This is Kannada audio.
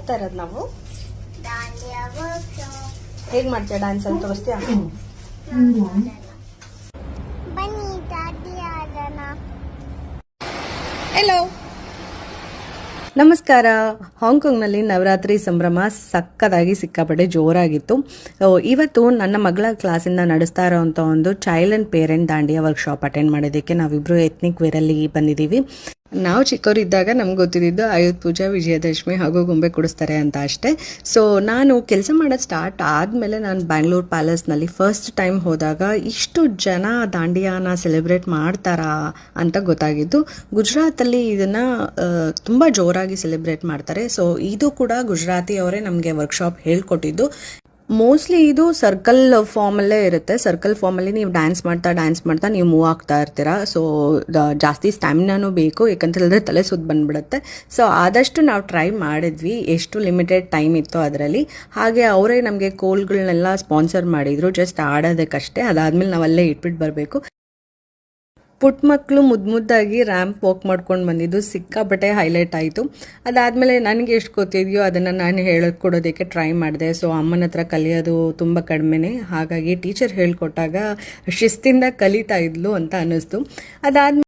ಹೋಗ್ತಾ ಇರೋದು ನಾವು. ಹೇಗ್ ಮಾಡ್ತೀಯ ಡ್ಯಾನ್ಸ್ ಅಂತ ತೋರಿಸ್ತೀಯಾ? ಹೆಲೋ, ನಮಸ್ಕಾರ. ಹಾಂಗ್ಕಾಂಗ್ನಲ್ಲಿ ನವರಾತ್ರಿ ಸಂಭ್ರಮ ಸಕ್ಕದಾಗಿ ಸಿಕ್ಕಾಪಟ್ಟೆ ಜೋರಾಗಿತ್ತು. ಇವತ್ತು ನನ್ನ ಮಗಳ ಕ್ಲಾಸಿಂದ ನಡೆಸ್ತಾ ಇರೋವಂಥ ಒಂದು child and parent dandiya workshop attend ಮಾಡೋದಕ್ಕೆ ನಾವಿಬ್ರು ಎತ್ನಿಕ್ ವೇರಲ್ಲಿ ಬಂದಿದ್ದೀವಿ. ನಾವು ಚಿಕ್ಕವರಿದ್ದಾಗ ನಮ್ಗೆ ಗೊತ್ತಿದ್ದು ಆಯುಧ ಪೂಜೆ, ವಿಜಯದಶಮಿ ಹಾಗೂ ಗೊಂಬೆ ಕೊಡಿಸ್ತಾರೆ ಅಂತ ಅಷ್ಟೇ. ಸೊ ನಾನು ಕೆಲಸ ಮಾಡೋದು ಸ್ಟಾರ್ಟ್ ಆದಮೇಲೆ ನಾನು ಬ್ಯಾಂಗ್ಳೂರ್ ಪ್ಯಾಲೇಸ್ನಲ್ಲಿ ಫಸ್ಟ್ ಟೈಮ್ ಹೋದಾಗ ಇಷ್ಟು ಜನ ದಾಂಡಿಯಾನ ಸೆಲೆಬ್ರೇಟ್ ಮಾಡ್ತಾರಾ ಅಂತ ಗೊತ್ತಾಗಿದ್ದು. ಗುಜರಾತಲ್ಲಿ ಇದನ್ನು ತುಂಬ ಜೋರಾಗಿ ಸೆಲೆಬ್ರೇಟ್ ಮಾಡ್ತಾರೆ. ಸೊ ಇದು ಕೂಡ ಗುಜರಾತಿಯವರೇ ನಮಗೆ ವರ್ಕ್ಶಾಪ್ ಹೇಳ್ಕೊಟ್ಟಿದ್ದು. ಮೋಸ್ಟ್ಲಿ ಇದು ಸರ್ಕಲ್ ಫಾರ್ಮಲ್ಲೇ ಇರುತ್ತೆ. ಸರ್ಕಲ್ ಫಾರ್ಮಲ್ಲಿ ನೀವು ಡ್ಯಾನ್ಸ್ ಮಾಡ್ತಾ ನೀವು ಮೂವ್ ಆಗ್ತಾ ಇರ್ತೀರಾ. ಸೊ ಜಾಸ್ತಿ ಸ್ಟ್ಯಾಮಿನಾನೂ ಬೇಕು, ಯಾಕಂತ ಹೇಳಿದ್ರೆ ತಲೆ ಸುತ್ತ ಬಂದ್ಬಿಡುತ್ತೆ. ಸೊ ಆದಷ್ಟು ನಾವು ಟ್ರೈ ಮಾಡಿದ್ವಿ, ಎಷ್ಟು ಲಿಮಿಟೆಡ್ ಟೈಮ್ ಇತ್ತು ಅದರಲ್ಲಿ. ಹಾಗೆ ಅವರೇ ನಮಗೆ ಕೋಲ್ಗಳನ್ನೆಲ್ಲ ಸ್ಪಾನ್ಸರ್ ಮಾಡಿದರು, ಜಸ್ಟ್ ಆಡೋದಕ್ಕಷ್ಟೇ. ಅದಾದಮೇಲೆ ನಾವಲ್ಲೇ ಇಟ್ಬಿಟ್ಟು ಬರಬೇಕು. ಪುಟ್ಟ ಮಕ್ಕಳು ಮುದ್ದಾಗಿ ರ್ಯಾಂಪ್ ವಾಕ್ ಮಾಡ್ಕೊಂಡು ಬಂದಿದ್ದು ಸಿಕ್ಕಾಪಟ್ಟೆ ಹೈಲೈಟ್ ಆಯಿತು. ಅದಾದಮೇಲೆ ನನಗೆ ಎಷ್ಟು ಗೊತ್ತಿದೆಯೋ ಅದನ್ನು ನಾನು ಹೇಳ್ಕೊಡೋದಕ್ಕೆ ಟ್ರೈ ಮಾಡಿದೆ. ಸೊ ಅಮ್ಮನ ಹತ್ರ ಕಲಿಯೋದು ತುಂಬ ಕಡಿಮೆನೇ, ಹಾಗಾಗಿ ಟೀಚರ್ ಹೇಳ್ಕೊಟ್ಟಾಗ ಶಿಸ್ತಿಂದ ಕಲಿತಾ ಇದ್ಲು ಅಂತ ಅನ್ನಿಸ್ತು. ಅದಾದ್ಮೇಲೆ